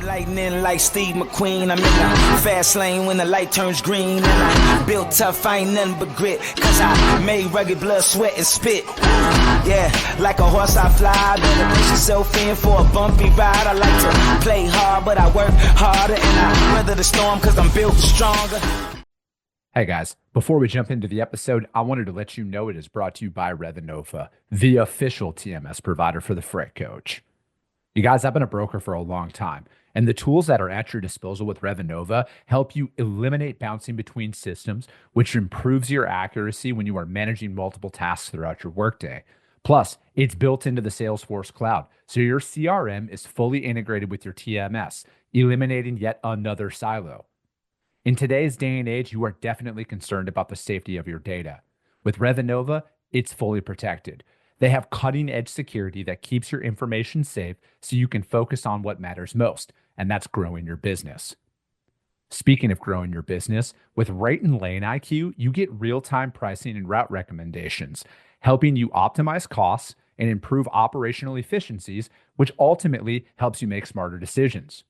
Lightning like Steve McQueen. I'm in the fast lane when the light turns green. And I built tough, I ain't nothing but grit. Cause I made rugged blood, sweat, and spit. Yeah, like a horse I fly. Better push yourself in for a bumpy ride. I like to play hard, but I work harder. And I weather the storm cause I'm built stronger. Hey guys, before we jump into the episode, I wanted to let you know it is brought to you by Revenova, the official TMS provider for the Freight Coach. You guys, I've been a broker for a long time, and the tools that are at your disposal with Revenova help you eliminate bouncing between systems, which improves your accuracy when you are managing multiple tasks throughout your workday. Plus, it's built into the Salesforce cloud, so your CRM is fully integrated with your TMS, eliminating yet another silo. In today's day and age, you are definitely concerned about the safety of your data. With Revenova, it's fully protected. They have cutting-edge security that keeps your information safe so you can focus on what matters most, and that's growing your business. Speaking of growing your business, with Rate and Lane IQ, you get real-time pricing and route recommendations, helping you optimize costs and improve operational efficiencies, which ultimately helps you make smarter decisions.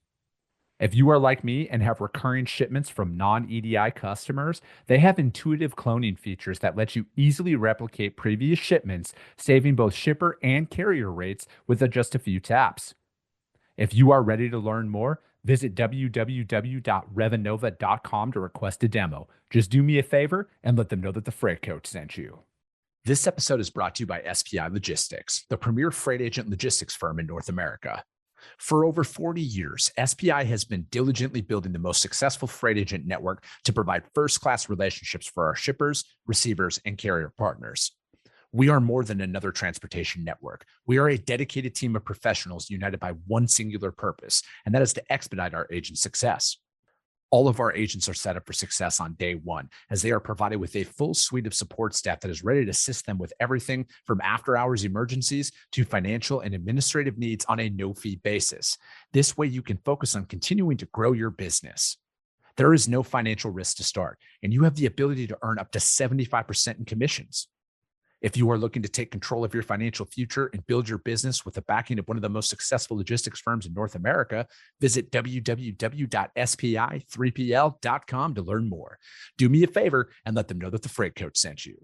If you are like me and have recurring shipments from non-EDI customers, they have intuitive cloning features that let you easily replicate previous shipments, saving both shipper and carrier rates with just a few taps. If you are ready to learn more, visit www.revenova.com to request a demo. Just do me a favor and let them know that the Freight Coach sent you. This episode is brought to you by SPI Logistics, the premier freight agent logistics firm in North America. For over 40 years, SPI has been diligently building the most successful freight agent network to provide first-class relationships for our shippers, receivers, and carrier partners. We are more than another transportation network. We are a dedicated team of professionals united by one singular purpose, and that is to expedite our agent success. All of our agents are set up for success on day one, as they are provided with a full suite of support staff that is ready to assist them with everything from after-hours emergencies to financial and administrative needs on a no-fee basis. This way, you can focus on continuing to grow your business. There is no financial risk to start, and you have the ability to earn up to 75% in commissions. If you are looking to take control of your financial future and build your business with the backing of one of the most successful logistics firms in North America, visit www.spi3pl.com to learn more. Do me a favor and let them know that the Freight Coach sent you.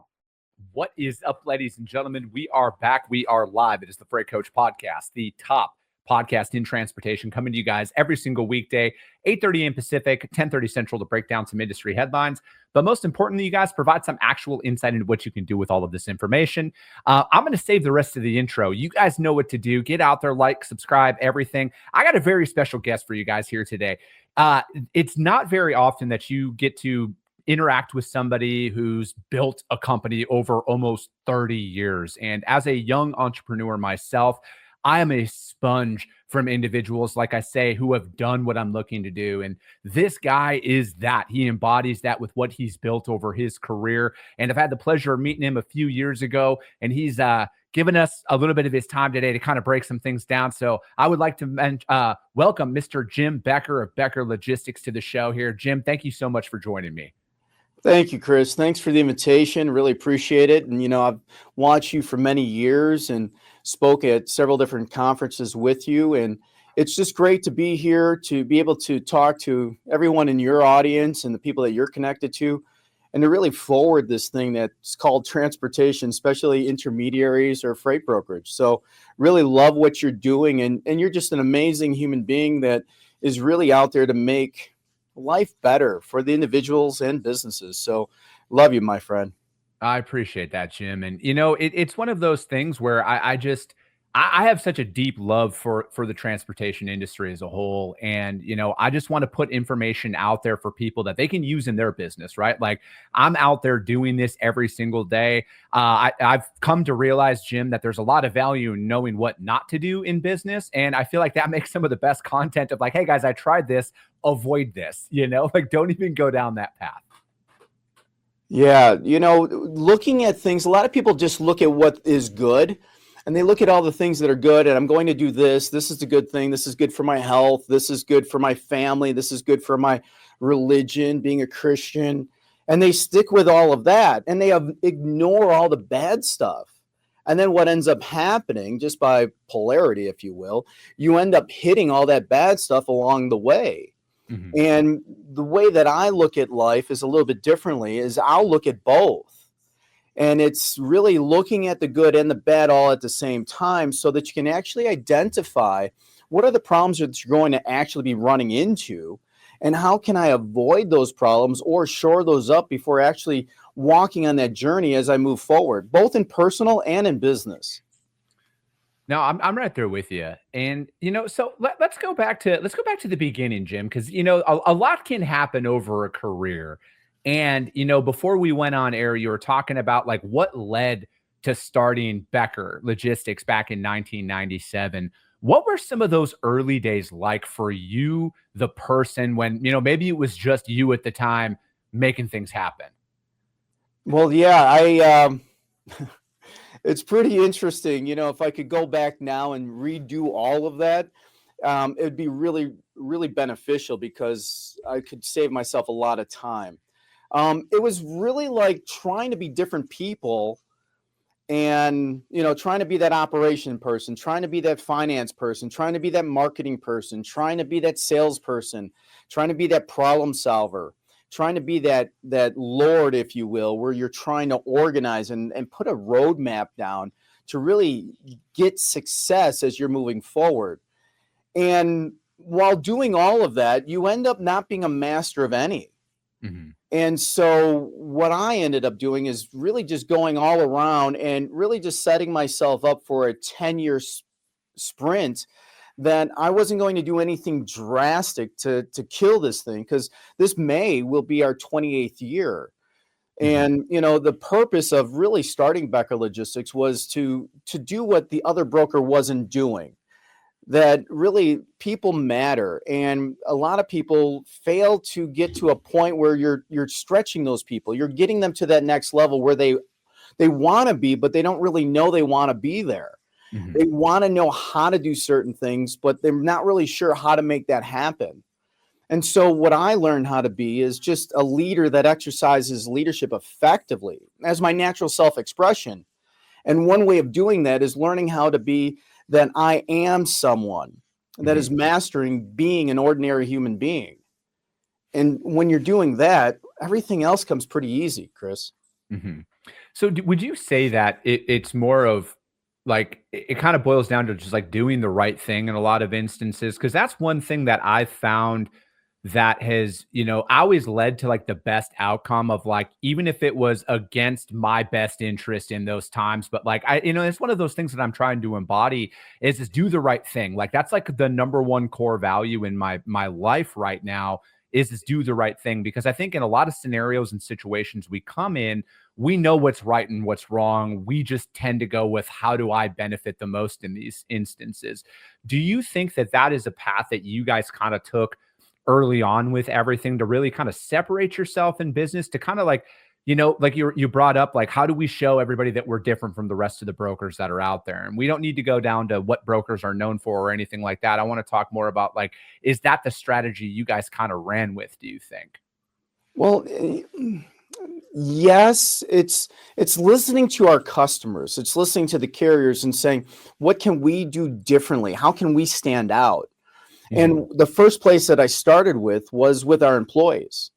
What is up, ladies and gentlemen? We are back. We are live. It is the Freight Coach Podcast, the top podcast in transportation, coming to you guys every single weekday, 8:30 a.m. Pacific, 10:30 Central, to break down some industry headlines. But most importantly, you guys provide some actual insight into what you can do with all of this information. I'm going to save the rest of the intro. You guys know what to do. Get out there, like, subscribe, everything. I got a very special guest for you guys here today. It's not very often that you get to interact with somebody who's built a company over almost 30 years. And as a young entrepreneur myself, I am a sponge from individuals, like I say, who have done what I'm looking to do. And this guy is that. He embodies that with what he's built over his career. And I've had the pleasure of meeting him a few years ago, and he's given us a little bit of his time today to kind of break some things down. So I would like to welcome Mr. Jim Becker of Becker Logistics to the show here. Jim, thank you so much for joining me. Thank you, Chris. Thanks for the invitation. Really appreciate it. And, I've watched you for many years and spoke at several different conferences with you. And it's just great to be here, to be able to talk to everyone in your audience and the people that you're connected to, and to really forward this thing that's called transportation, especially intermediaries or freight brokerage. So really love what you're doing. And you're just an amazing human being that is really out there to make life better for the individuals and businesses. So love you, my friend. I appreciate that, Jim. And, it's one of those things where I have such a deep love for the transportation industry as a whole. And, I just want to put information out there for people that they can use in their business, right? Like, I'm out there doing this every single day. I've come to realize, Jim, that there's a lot of value in knowing what not to do in business. And I feel like that makes some of the best content of like, hey guys, I tried this, avoid this, like don't even go down that path. Yeah. Looking at things, a lot of people just look at what is good. And they look at all the things that are good, and I'm going to do this. This is a good thing. This is good for my health. This is good for my family. This is good for my religion, being a Christian. And they stick with all of that, and they ignore all the bad stuff. And then what ends up happening, just by polarity, if you will, you end up hitting all that bad stuff along the way. Mhm. And the way that I look at life is a little bit differently, is I'll look at both. And it's really looking at the good and the bad all at the same time, so that you can actually identify what are the problems that you're going to actually be running into, and how can I avoid those problems or shore those up before actually walking on that journey as I move forward, both in personal and in business. No, I'm right there with you. And so let's go back to the beginning, Jim, because a lot can happen over a career. And before we went on air, you were talking about like what led to starting Becker Logistics back in 1997. What were some of those early days like for you, the person, when maybe it was just you at the time making things happen? Well, yeah, it's pretty interesting. If I could go back now and redo all of that, it'd be really, really beneficial, because I could save myself a lot of time. It was really like trying to be different people, and trying to be that operation person, trying to be that finance person, trying to be that marketing person, trying to be that salesperson, trying to be that problem solver, trying to be that lord, if you will, where you're trying to organize and put a roadmap down to really get success as you're moving forward. And while doing all of that, you end up not being a master of any. Mhm. And so what I ended up doing is really just going all around and really just setting myself up for a 10-year sprint, that I wasn't going to do anything drastic to kill this thing, because this May will be our 28th year. Mhm. And the purpose of really starting Becker Logistics was to do what the other broker wasn't doing. That really people matter, and a lot of people fail to get to a point where you're stretching those people. You're getting them to that next level where they want to be, but they don't really know they want to be there. Mhm. They want to know how to do certain things, but they're not really sure how to make that happen. And so what I learned how to be is just a leader that exercises leadership effectively as my natural self-expression. And one way of doing that is learning how to be that I am someone that is Mhm. mastering being an ordinary human being. And when you're doing that, everything else comes pretty easy, Chris. Mhm. So would you say that it's more of like it kind of boils down to just like doing the right thing in a lot of instances? Because that's one thing that I've found that has, always led to like the best outcome of like, even if it was against my best interest in those times, but like it's one of those things that I'm trying to embody is do the right thing. Like that's like the number one core value in my life right now is do the right thing. Because I think in a lot of scenarios and situations we come in, we know what's right and what's wrong. We just tend to go with how do I benefit the most in these instances. Do you think that that is a path that you guys kind of took early on with everything to really kind of separate yourself in business, to kind of like, like you brought up, like, how do we show everybody that we're different from the rest of the brokers that are out there? And we don't need to go down to what brokers are known for or anything like that. I want to talk more about like, is that the strategy you guys kind of ran with, do you think? Well, yes, it's listening to our customers. It's listening to the carriers and saying, what can we do differently? How can we stand out? Mhm. And the first place that I started with was with our employees,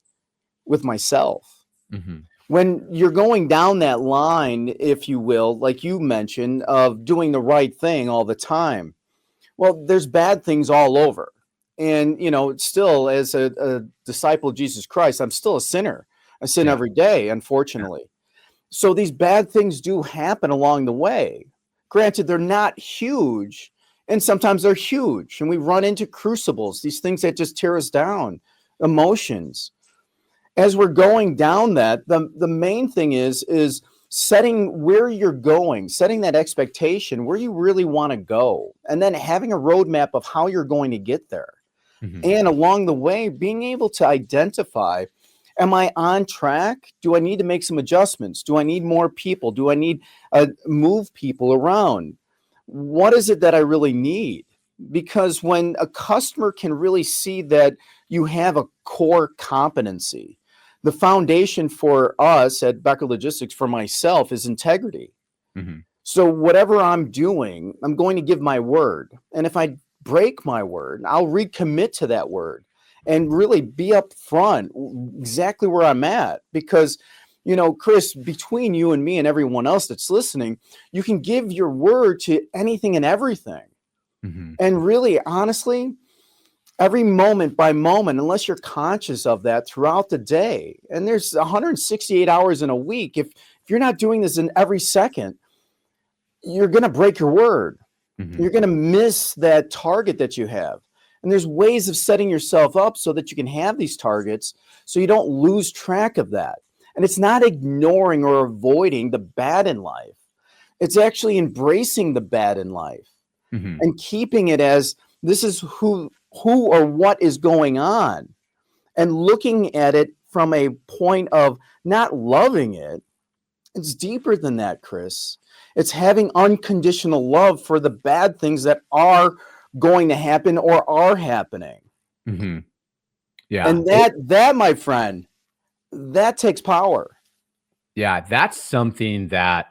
with myself. Mhm. When you're going down that line, if you will, like you mentioned, of doing the right thing all the time, well, there's bad things all over. And, still, as a disciple of Jesus Christ, I'm still a sinner. I sin Yeah. every day, unfortunately. So these bad things do happen along the way. Granted, they're not huge, and sometimes they're huge. And we run into crucibles, these things that just tear us down, emotions. As we're going down that, the main thing is setting where you're going, setting that expectation, where you really want to go, and then having a roadmap of how you're going to get there. Mhm. And along the way, being able to identify, am I on track? Do I need to make some adjustments? Do I need more people? Do I need move people around? What is it that I really need? Because when a customer can really see that you have a core competency, the foundation for us at Becker Logistics, for myself, is integrity. Mhm. So whatever I'm doing, I'm going to give my word. And if I break my word, I'll recommit to that word and really be upfront exactly where I'm at. Because, Chris, between you and me and everyone else that's listening, you can give your word to anything and everything. Mm-hmm. And really, honestly, every moment by moment, unless you're conscious of that throughout the day, and there's 168 hours in a week, if you're not doing this in every second, you're going to break your word. Mm-hmm. You're going to miss that target that you have. And there's ways of setting yourself up so that you can have these targets so you don't lose track of that. And it's not ignoring or avoiding the bad in life. It's actually embracing the bad in life Mm-hmm. and keeping it as this is who or what is going on, and looking at it from a point of not loving it. It's deeper than that, Chris. It's having unconditional love for the bad things that are going to happen or are happening. Mm-hmm. Yeah. And that, my friend, that takes power. Yeah, that's something that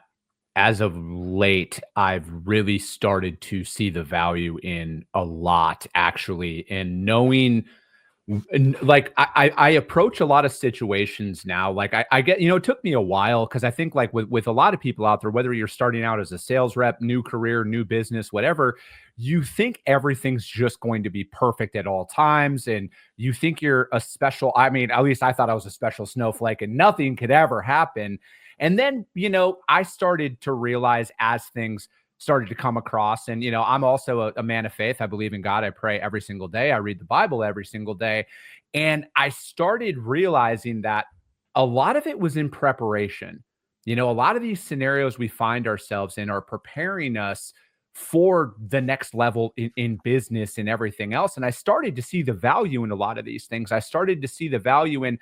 as of late, I've really started to see the value in a lot, actually, and knowing. And like I approach a lot of situations now. Like I get, it took me a while because I think like with a lot of people out there, whether you're starting out as a sales rep, new career, new business, whatever, you think everything's just going to be perfect at all times. And you think you're a special, I mean, at least I thought I was a special snowflake and nothing could ever happen. And then, I started to realize as things started to come across. And, I'm also a man of faith. I believe in God. I pray every single day. I read the Bible every single day. And I started realizing that a lot of it was in preparation. A lot of these scenarios we find ourselves in are preparing us for the next level in business and everything else. And I started to see the value in a lot of these things. I started to see the value in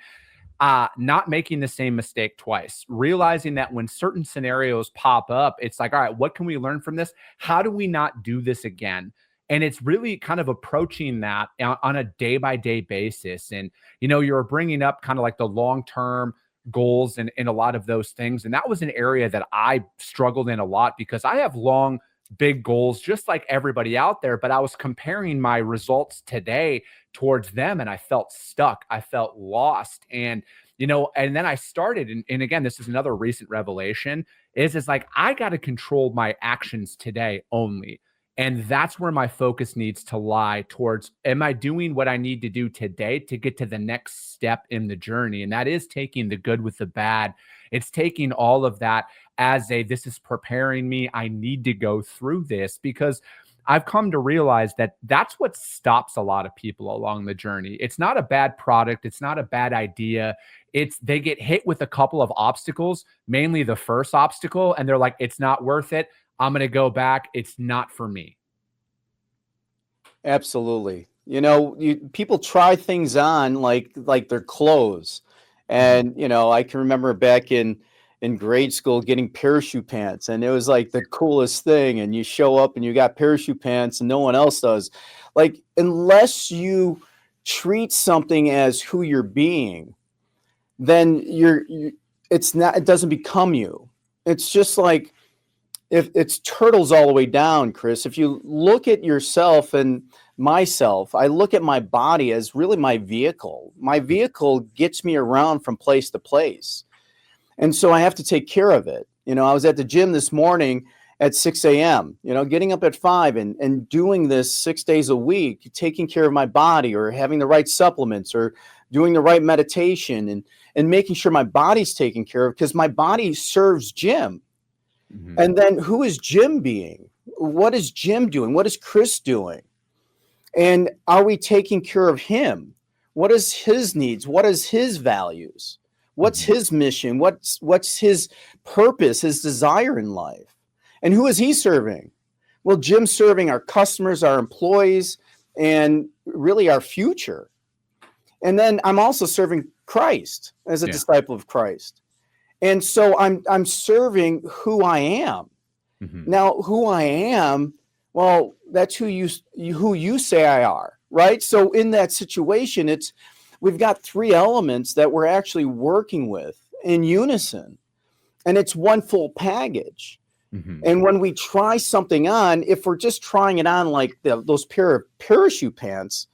not making the same mistake twice, realizing that when certain scenarios pop up, it's like, all right, what can we learn from this? How do we not do this again? And it's really kind of approaching that on a day by day basis. And, you're bringing up kind of like the long-term goals and a lot of those things. And that was an area that I struggled in a lot because I have long, big goals, just like everybody out there. But I was comparing my results today towards them and I felt stuck. I felt lost. And, and then I started, and again, this is another recent revelation, is like, I got to control my actions today only. And that's where my focus needs to lie towards, am I doing what I need to do today to get to the next step in the journey? And that is taking the good with the bad. It's taking all of that as this is preparing me. I need to go through this because I've come to realize that that's what stops a lot of people along the journey. It's not a bad product. It's not a bad idea. They get hit with a couple of obstacles, mainly the first obstacle, and they're like, it's not worth it. I'm going to go back. It's not for me. Absolutely. People try things on like their clothes. And, I can remember back in grade school getting parachute pants, and it was like the coolest thing. And you show up and you got parachute pants and no one else does. Like, unless you treat something as who you're being, then it doesn't become you. It's just like, if it's turtles all the way down, Chris. If you look at yourself and myself, I look at my body as really my vehicle. My vehicle gets me around from place to place. And so I have to take care of it. I was at the gym this morning at 6 a.m., getting up at 5 and doing this 6 days a week, taking care of my body or having the right supplements or doing the right meditation and making sure my body's taken care of, because my body serves Jim. Mm-hmm. And then who is Jim being? What is Jim doing? What is Chris doing? And are we taking care of him? What is his needs? What is his values? What's his mission? What's his purpose, his desire in life? And who is he serving? Well, Jim's serving our customers, our employees, and really our future. And then I'm also serving Christ as a disciple of Christ. And so I'm serving who I am. Mm-hmm. Now, who I am, well, that's who you say I are, right? So in that situation, we've got three elements that we're actually working with in unison, and it's one full package. And when we try something on, if we're just trying it on like those pair of parachute pants,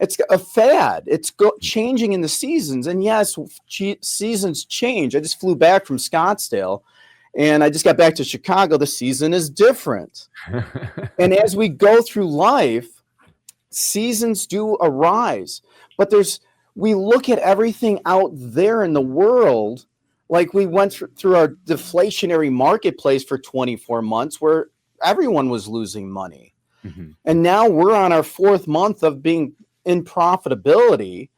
it's a fad. It's changing in the seasons. And yes, seasons change. I just flew back from Scottsdale and I just got back to Chicago. The season is different. And as we go through life, seasons do arise. But we look at everything out there in the world like we went through our deflationary marketplace for 24 months where everyone was losing money. And now we're on our 4th month of being in profitability.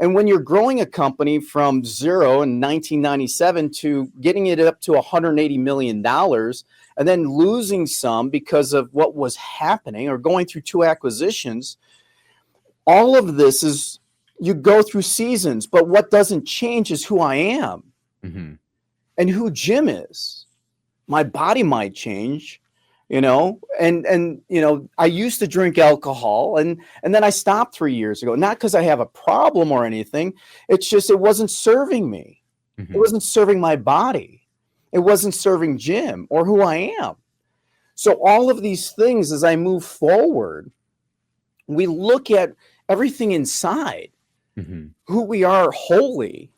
And when you're growing a company from zero in 1997 to getting it up to $180 million and then losing some because of what was happening or going through 2 acquisitions, all of this is, you go through seasons, but what doesn't change is who I am. And who Jim is. My body might change, and I used to drink alcohol and then I stopped 3 years ago, not because I have a problem or anything. It's just, it wasn't serving me. It wasn't serving my body. It wasn't serving Jim or who I am. So all of these things, as I move forward, we look at everything inside, who we are wholly.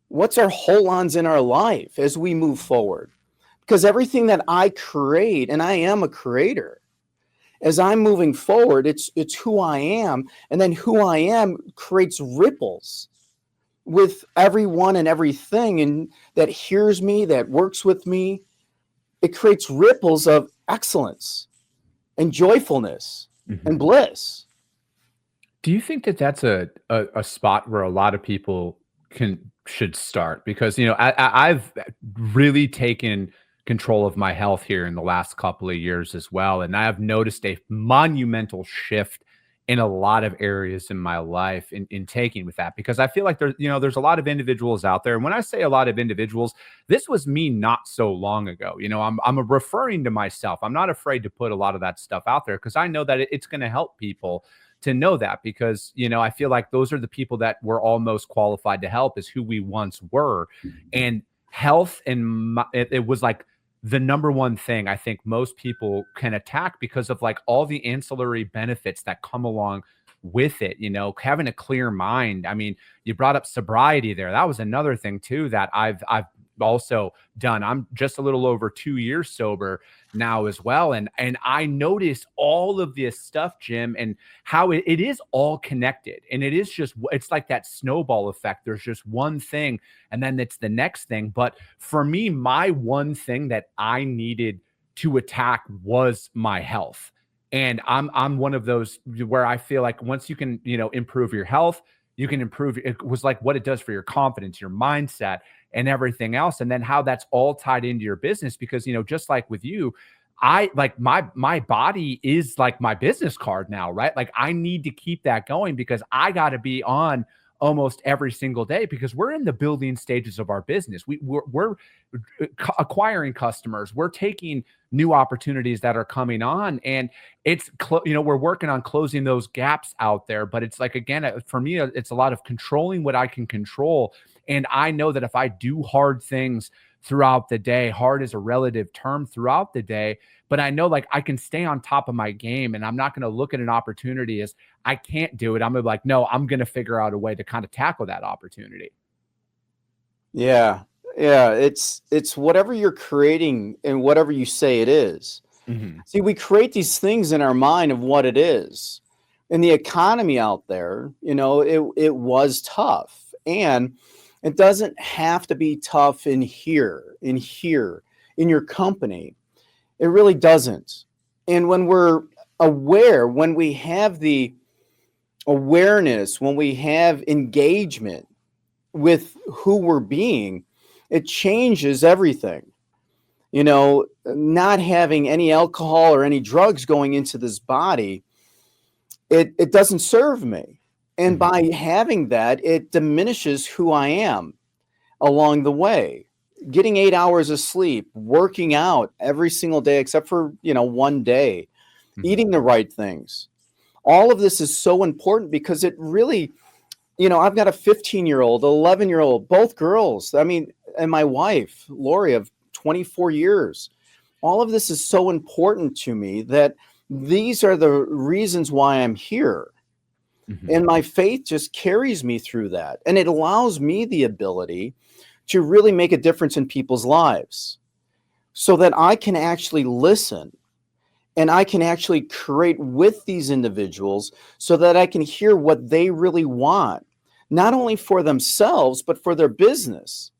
What's our hold-ons in our life as we move forward? Because everything that I create, and I am a creator, as I'm moving forward, it's who I am. And then who I am creates ripples with everyone and everything and that hears me, that works with me. It creates ripples of excellence and joyfulness and bliss. Do you think that that's a spot where a lot of people should start? Because, I've really taken control of my health here in the last couple of years as well. And I have noticed a monumental shift in a lot of areas in my life in taking with that, because I feel like there's a lot of individuals out there. And when I say a lot of individuals, this was me not so long ago. I'm referring to myself. I'm not afraid to put a lot of that stuff out there because I know that it's going to help people to know that, because, I feel like those are the people that we're all most qualified to help, is who we once were. And health, and it was like the number one thing I think most people can attack because of like all the ancillary benefits that come along with it, having a clear mind. I mean, you brought up sobriety there. That was another thing too that I've also done. I'm just a little over 2 years sober now as well. And I noticed all of this stuff, Jim, and how it is all connected. And it's like that snowball effect. There's just one thing and then it's the next thing. But for me, my one thing that I needed to attack was my health. And I'm one of those where I feel like once you can, improve your health, you can improve. It was like what it does for your confidence, your mindset, and everything else. And then how that's all tied into your business, because, just like with you, I like my body is like my business card now, right? Like I need to keep that going because I got to be on almost every single day, because we're in the building stages of our business. We're acquiring customers. We're taking new opportunities that are coming on, and it's, we're working on closing those gaps out there. But it's like, again, for me, it's a lot of controlling what I can control. And I know that if I do hard things throughout the day, hard is a relative term throughout the day, but I know like I can stay on top of my game, and I'm not going to look at an opportunity as I can't do it. I'm gonna be like, no, I'm going to figure out a way to kind of tackle that opportunity. Yeah. It's whatever you're creating and whatever you say it is. See, we create these things in our mind of what it is. In the economy out there, it was tough, and it doesn't have to be tough in here, in your company. It really doesn't. And when we're aware, when we have the awareness, when we have engagement with who we're being, it changes everything. Not having any alcohol or any drugs going into this body, it doesn't serve me. And by having that, it diminishes who I am along the way. Getting 8 hours of sleep, working out every single day, except for, one day, eating the right things. All of this is so important because it really, I've got a 15-year-old, 11-year-old, both girls. I mean, and my wife, Lori, of 24 years. all of this is so important to me that these are the reasons why I'm here. And my faith just carries me through that. And it allows me the ability to really make a difference in people's lives so that I can actually listen and I can actually create with these individuals so that I can hear what they really want, not only for themselves, but for their business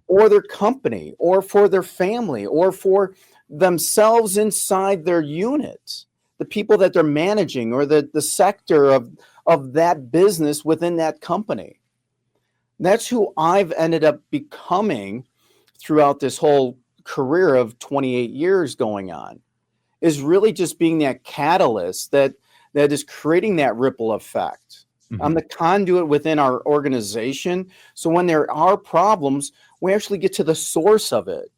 or their company or for their family or for themselves inside their unit, the people that they're managing or the sector of that business within that company. That's who I've ended up becoming throughout this whole career of 28 years going on, is really just being that catalyst that is creating that ripple effect. I'm the conduit within our organization. So when there are problems, we actually get to the source of it.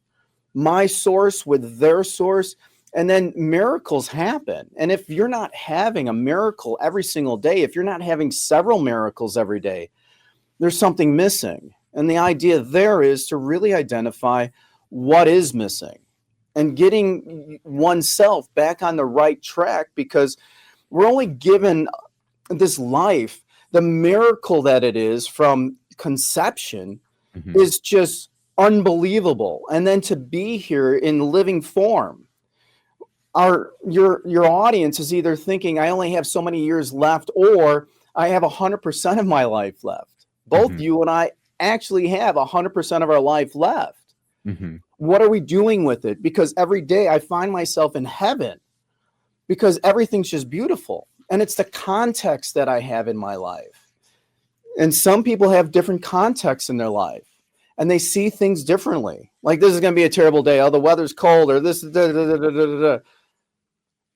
My source with their source, and then miracles happen. And if you're not having a miracle every single day, if you're not having several miracles every day, there's something missing. And the idea there is to really identify what is missing and getting oneself back on the right track, because we're only given this life. The miracle that it is from conception is just unbelievable. And then to be here in living form, your audience is either thinking, I only have so many years left, or I have 100% of my life left. Both you and I actually have 100% of our life left. What are we doing with it? Because every day I find myself in heaven because everything's just beautiful. And it's the context that I have in my life. And some people have different contexts in their life and they see things differently. Like, this is going to be a terrible day. Oh, the weather's cold, or this.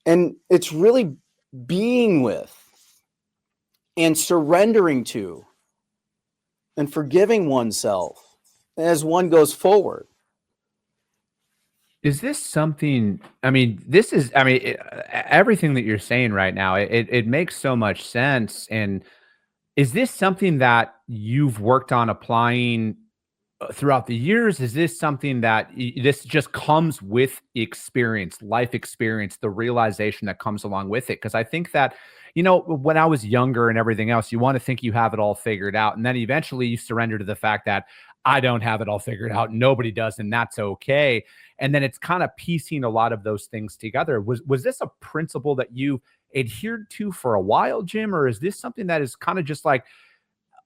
And it's really being with and surrendering to and forgiving oneself as one goes forward. Is this something, everything that you're saying right now, it makes so much sense. And is this something that you've worked on applying throughout the years? Is this something that this just comes with experience, life experience, the realization that comes along with it? Because I think that, when I was younger and everything else, you want to think you have it all figured out. And then eventually you surrender to the fact that I don't have it all figured out. Nobody does. And that's okay. And then it's kind of piecing a lot of those things together. Was this a principle that you adhered to for a while, Jim? Or is this something that is kind of just like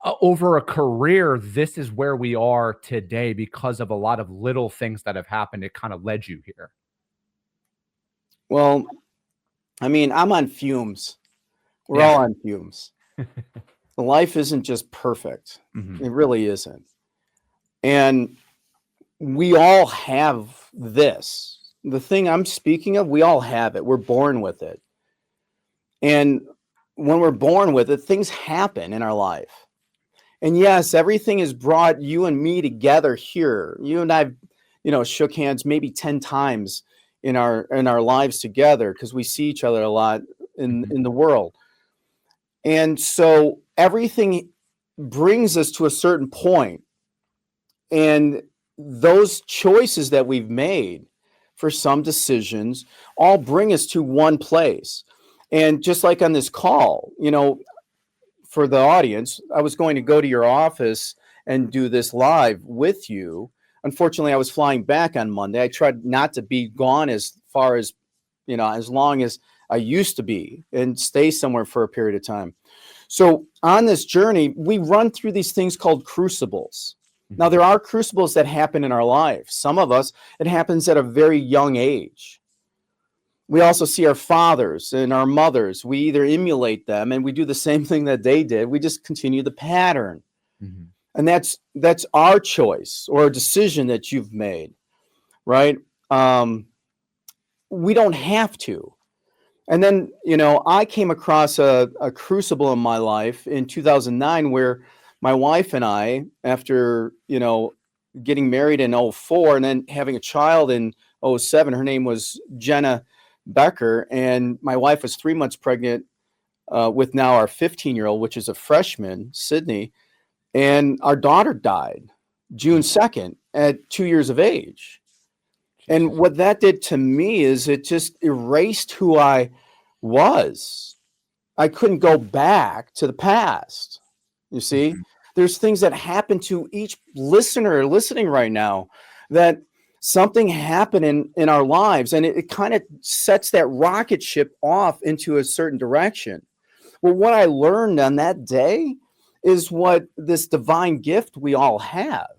over a career, this is where we are today because of a lot of little things that have happened? It kind of led you here. Well, I'm on fumes. We're all on fumes. Life isn't just perfect. It really isn't. And we all have this. The thing I'm speaking of, we all have it. We're born with it. And when we're born with it, things happen in our life. And yes, everything has brought you and me together here. You and I, shook hands maybe 10 times in our lives together because we see each other a lot in the world. And so everything brings us to a certain point. And those choices that we've made for some decisions all bring us to one place. And just like on this call, for the audience, I was going to go to your office and do this live with you. Unfortunately, I was flying back on Monday. I tried not to be gone as far as, as long as I used to be, and stay somewhere for a period of time. So on this journey, we run through these things called crucibles. Now, there are crucibles that happen in our life. Some of us, it happens at a very young age. We also see our fathers and our mothers. We either emulate them and we do the same thing that they did. We just continue the pattern. And that's our choice or a decision that you've made, right? We don't have to. And then, I came across a crucible in my life in 2009 where my wife and I, after, getting married in 2004 and then having a child in 2007, her name was Jenna Becker, and my wife was 3 months pregnant with now our 15-year-old, which is a freshman, Sydney, and our daughter died June 2nd at 2 years of age. And what that did to me is it just erased who I was. I couldn't go back to the past. You see, there's things that happen to each listener listening right now, that something happened in our lives, and it kind of sets that rocket ship off into a certain direction. Well, what I learned on that day is what this divine gift we all have.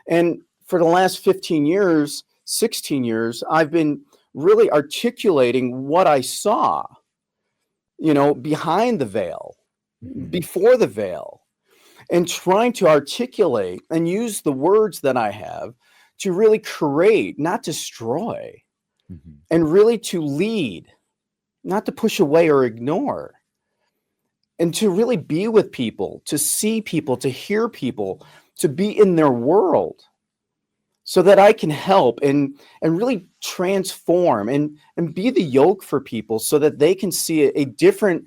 And for the last 15 years, 16 years, I've been really articulating what I saw, behind the veil, before the veil, and trying to articulate and use the words that I have to really create, not destroy, and really to lead, not to push away or ignore, and to really be with people, to see people, to hear people, to be in their world, so that I can help and really transform and be the yoke for people, so that they can see a different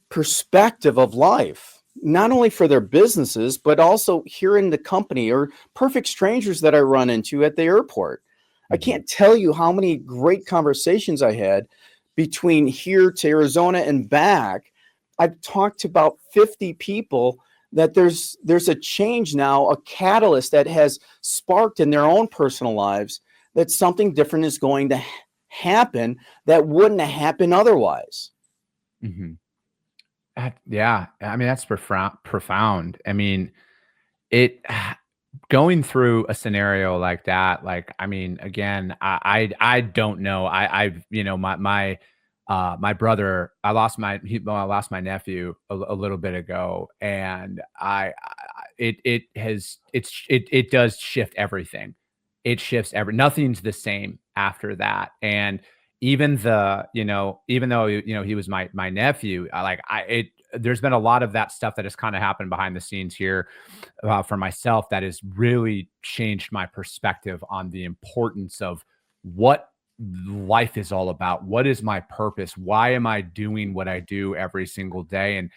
perspective of life, not only for their businesses, but also here in the company, or perfect strangers that I run into at the airport. I can't tell you how many great conversations I had between here to Arizona and back. I've talked to about 50 people that there's a change now, a catalyst that has sparked in their own personal lives, that something different is going to happen that wouldn't have happened otherwise. Yeah, I mean, that's profound. I mean, going through a scenario like that, like, I mean, again, I don't know. My brother, I lost my nephew a little bit ago, and it does shift everything. It shifts nothing's the same after that. And even though, he was my nephew, there's been a lot of that stuff that has kind of happened behind the scenes here for myself that has really changed my perspective on the importance of what life is all about. What is my purpose? Why am I doing what I do every single day? And,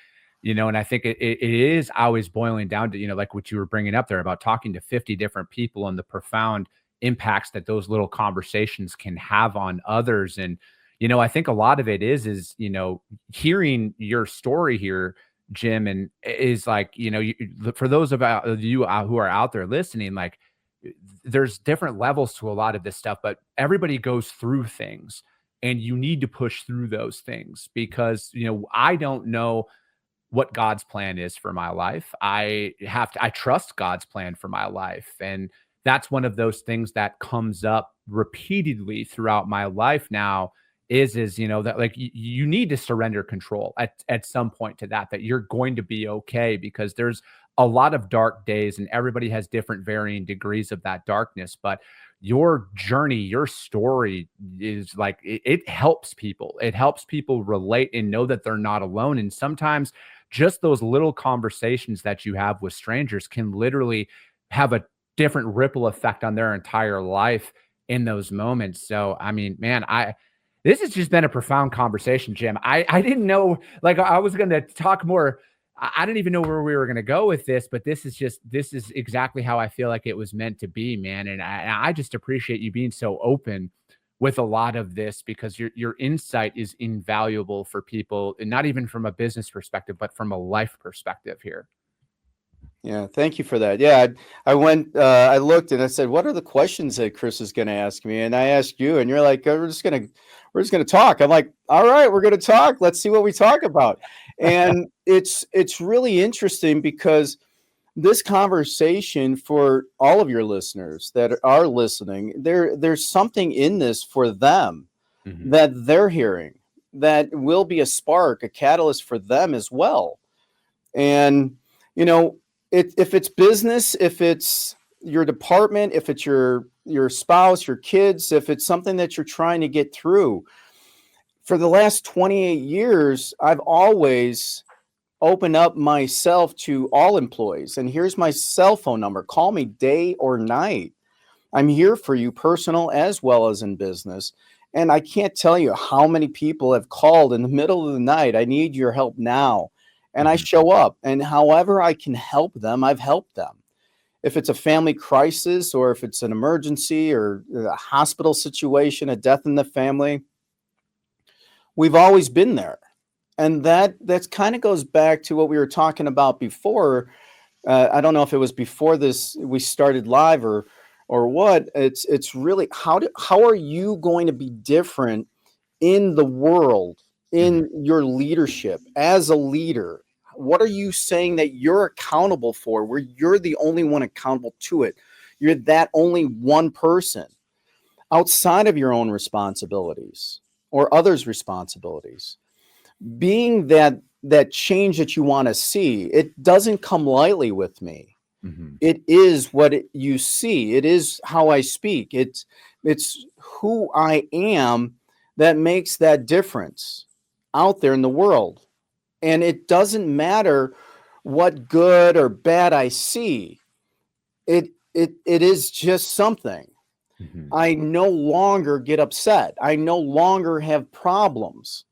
and I think it is always boiling down to, like what you were bringing up there about talking to 50 different people and the profound impacts that those little conversations can have on others. And, I think a lot of it is, hearing your story here, Jim, and is like, for those of you who are out there listening, like, there's different levels to a lot of this stuff, but everybody goes through things, and you need to push through those things because, I don't know what God's plan is for my life. I trust God's plan for my life. And that's one of those things that comes up repeatedly throughout my life now is, that like you need to surrender control at some point to that you're going to be okay, because there's a lot of dark days and everybody has different varying degrees of that darkness. But your journey, your story is like, it helps people. It helps people relate and know that they're not alone. And sometimes just those little conversations that you have with strangers can literally have a different ripple effect on their entire life in those moments. So, I mean, man, this has just been a profound conversation, Jim. I didn't know, like, I was going to talk more. I didn't even know where we were going to go with this, but this is exactly how I feel like it was meant to be, man. And I just appreciate you being so open with a lot of this, because your insight is invaluable for people, and not even from a business perspective, but from a life perspective here. Yeah, thank you for that. Yeah, I went, I looked and I said, what are the questions that Chris is going to ask me? And I asked you, and you're like, we're just going to talk. I'm like, all right, we're going to talk. Let's see what we talk about. And it's really interesting, because this conversation, for all of your listeners that are listening, there's something in this for them that they're hearing that will be a spark, a catalyst for them as well. And, if it's business, if it's your department, if it's your spouse, your kids, if it's something that you're trying to get through, for the last 28 years, I've always opened up myself to all employees. And here's my cell phone number. Call me day or night. I'm here for you, personal as well as in business. And I can't tell you how many people have called in the middle of the night. I need your help now. And I show up, and however I can help them, I've helped them. if it's a family crisis or if it's an emergency or a hospital situation, a death in the family, we've always been there. And that's kind of goes back to what we were talking about before. I don't know if it was before this we started live or what. It's really how are you going to be different in the world, in your leadership as a leader? What are you saying that you're accountable for, where you're the only one accountable to it? You're that only one person outside of your own responsibilities or others' responsibilities. Being that change that you want to see, it doesn't come lightly with me. It is what you see. It is how I speak. It's who I am that makes that difference out there in the world. And it doesn't matter what good or bad I see. It is just something. I no longer get upset. I no longer have problems.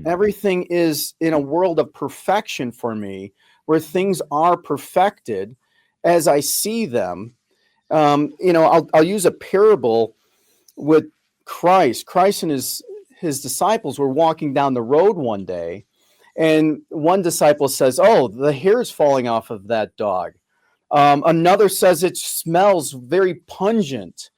Everything is in a world of perfection for me, where things are perfected as I see them. I'll use a parable with Christ. Christ and his disciples were walking down the road one day, and one disciple says, "Oh, the hair's falling off of that dog." Another says it smells very pungent.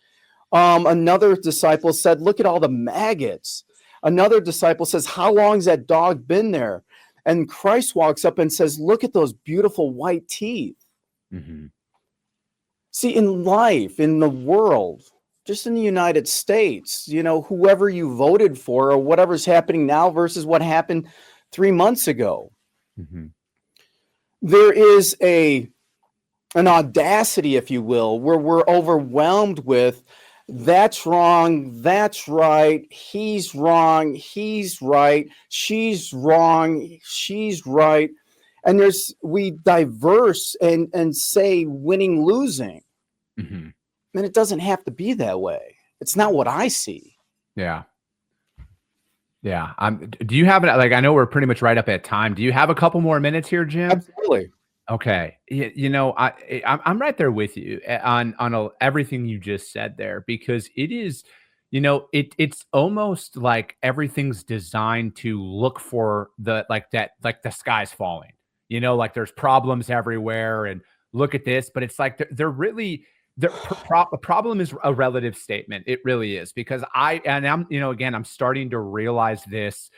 Another disciple said, "Look at all the maggots." Another disciple says, "How long's that dog been there?" And Christ walks up and says, "Look at those beautiful white teeth." See, in life, in the world, just in the United States, whoever you voted for or whatever's happening now versus what happened 3 months ago, there is an audacity, if you will, where we're overwhelmed with, that's wrong, that's right, he's wrong, he's right, she's wrong, she's right. And we diverse and say winning, losing. And it doesn't have to be that way. It's not what I see. Yeah. Do you have it? Like, I know we're pretty much right up at time. Do you have a couple more minutes here, Jim? Absolutely. Okay. I'm right there with you on everything you just said there, because it is, it's almost like everything's designed to look for the sky's falling, like there's problems everywhere and look at this, but it's like they're really, the problem is a relative statement. It really is, because I'm starting to realize this,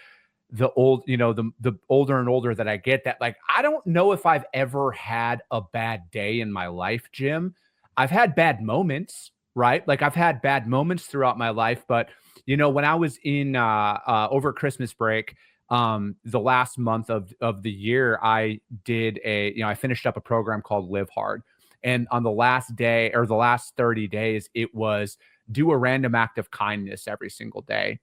the older and older that I get, that like, I don't know if I've ever had a bad day in my life, Jim. I've had bad moments, right? Like I've had bad moments throughout my life, but when I was in over Christmas break, the last month of the year, I did I finished up a program called Live Hard. And on the last day, or the last 30 days, it was do a random act of kindness every single day.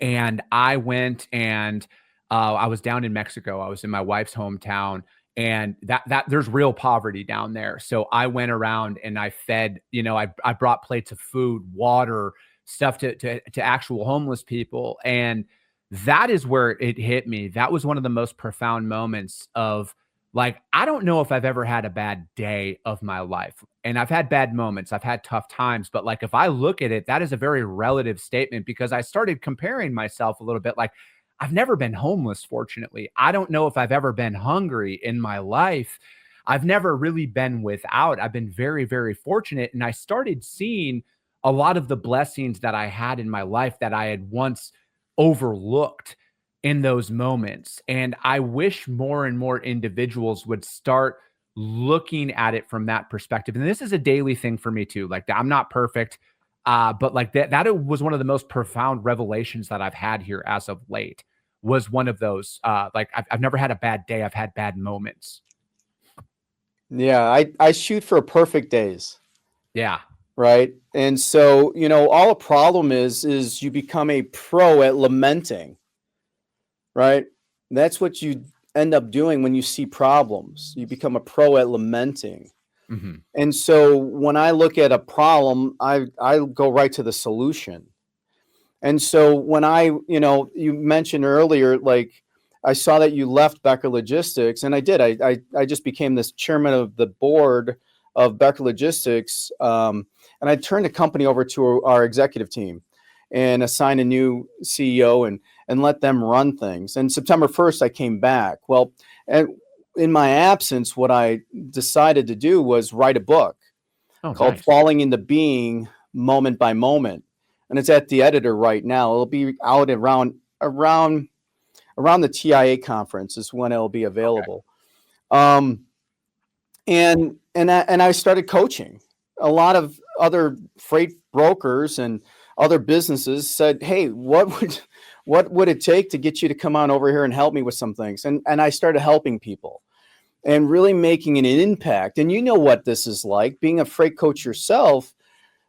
And I went and I was down in Mexico. I was in my wife's hometown, and that there's real poverty down there. So I went around and I fed, I brought plates of food, water, stuff to actual homeless people. And that is where it hit me. That was one of the most profound moments of, like, I don't know if I've ever had a bad day of my life. And I've had bad moments. I've had tough times. But like, if I look at it, that is a very relative statement, because I started comparing myself a little bit. Like, I've never been homeless, fortunately. I don't know if I've ever been hungry in my life. I've never really been without. I've been very, very fortunate. And I started seeing a lot of the blessings that I had in my life that I had once overlooked in those moments. And I wish more and more individuals would start looking at it from that perspective. And this is a daily thing for me too. Like, I'm not perfect, but like that was one of the most profound revelations that I've had here as of late, was one of those, like I've never had a bad day. I've had bad moments. Yeah. I shoot for perfect days. Yeah. Right. And so, all a problem is you become a pro at lamenting. Right. That's what you end up doing when you see problems. You become a pro at lamenting. And so when I look at a problem, I go right to the solution. And so when you mentioned earlier, like, I saw that you left Becker Logistics, and I did. I just became this chairman of the board of Becker Logistics, and I turned the company over to our executive team and assigned a new CEO and let them run things. And September 1st, I came back. Well, and in my absence, what I decided to do was write a book called Nice. Falling into Being Moment by Moment. And it's at the editor right now. It'll be out around the TIA conference is when it'll be available. Okay. And I started coaching. A lot of other freight brokers and other businesses said, "Hey, what would it take to get you to come on over here and help me with some things?" And I started helping people and really making an impact. And you know what this is like, being a freight coach yourself.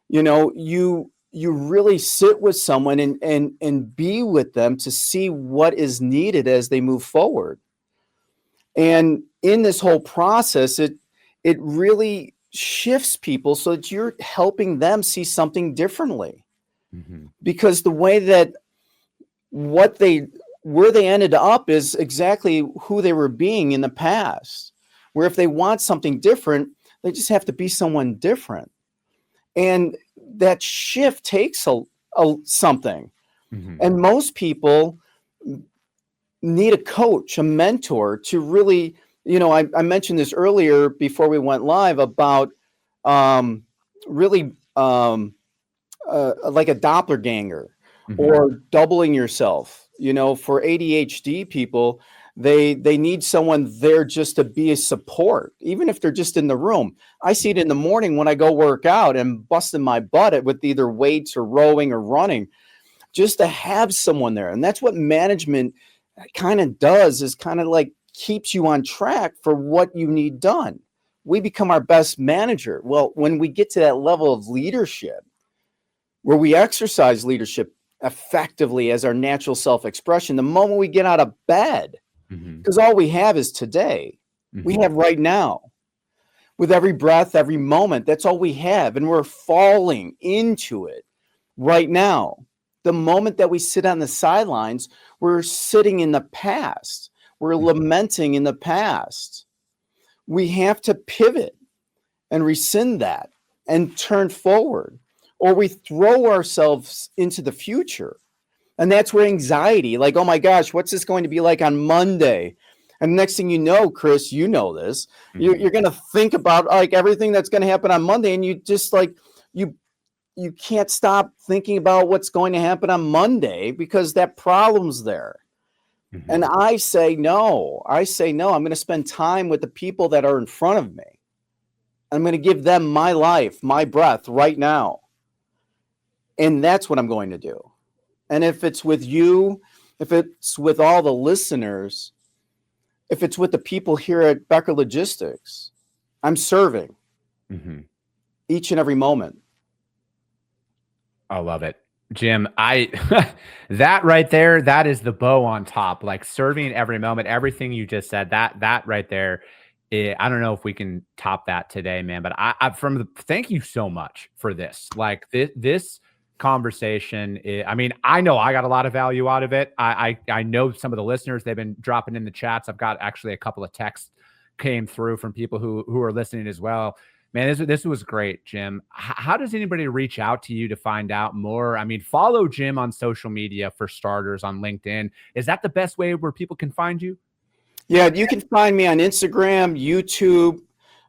You know, you really sit with someone and be with them to see what is needed as they move forward. And in this whole process, it really shifts people so that you're helping them see something differently. Mm-hmm. Because the way that where they ended up is exactly who they were being in the past. Where if they want something different, they just have to be someone different. And that shift takes something. Mm-hmm. And most people need a coach, a mentor to really, you know, I mentioned this earlier before we went live about really like a doppelganger. Mm-hmm. Or doubling yourself. You know, for ADHD people, they need someone there just to be a support, even if they're just in the room. I see it in the morning when I go work out and busting my butt with either weights or rowing or running, just to have someone there. And that's what management kind of does, is kind of like keeps you on track for what you need done. We become our best manager. Well, when we get to that level of leadership, where we exercise leadership effectively as our natural self-expression, the moment we get out of bed, because all we have is today. We have right now. With every breath, every moment, that's all we have. And we're falling into it right now. The moment that we sit on the sidelines, we're sitting in the past. We're lamenting in the past. We have to pivot and rescind that and turn forward, or we throw ourselves into the future. And that's where anxiety, like, oh my gosh, what's this going to be like on Monday? And next thing you know, Chris, you know this, you're going to think about like everything that's going to happen on Monday. And you just like, you can't stop thinking about what's going to happen on Monday because that problem's there. Mm-hmm. And I say, no, I'm going to spend time with the people that are in front of me. I'm going to give them my life, my breath right now. And that's what I'm going to do. And if it's with you, if it's with all the listeners, if it's with the people here at Becker Logistics, I'm serving each and every moment. I love it. Jim, that right there, that is the bow on top, like serving every moment, everything you just said, that right there. I don't know if we can top that today, man, but thank you so much for this. Like this conversation. I mean, I know I got a lot of value out of it. I know some of the listeners, they've been dropping in the chats. I've got actually a couple of texts came through from people who are listening as well. Man, this was great, Jim. How does anybody reach out to you to find out more? I mean, follow Jim on social media for starters, on LinkedIn. Is that the best way where people can find you? Yeah, you can find me on Instagram, YouTube,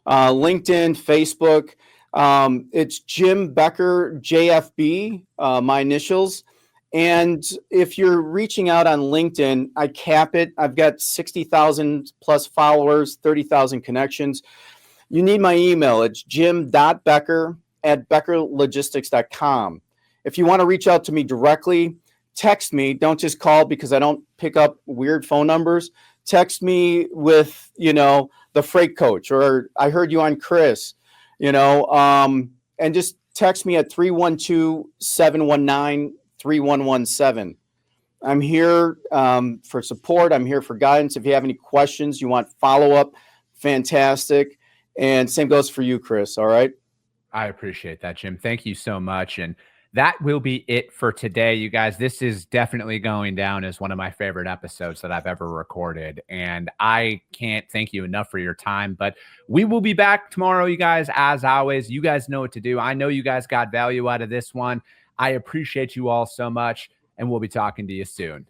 LinkedIn, Facebook. It's Jim Becker, JFB, my initials. And if you're reaching out on LinkedIn, I cap it. I've got 60,000 plus followers, 30,000 connections. You need my email. It's jim.becker@beckerlogistics.com. If you want to reach out to me directly, text me. Don't just call because I don't pick up weird phone numbers. Text me with, the freight coach, or I heard you on Chris, and just text me at 312-719-3117. I'm here for support. I'm here for guidance. If you have any questions, you want follow-up, fantastic. And same goes for you, Chris. All right. I appreciate that, Jim. Thank you so much. And that will be it for today, you guys. This is definitely going down as one of my favorite episodes that I've ever recorded. And I can't thank you enough for your time. But we will be back tomorrow, you guys. As always, you guys know what to do. I know you guys got value out of this one. I appreciate you all so much. And we'll be talking to you soon.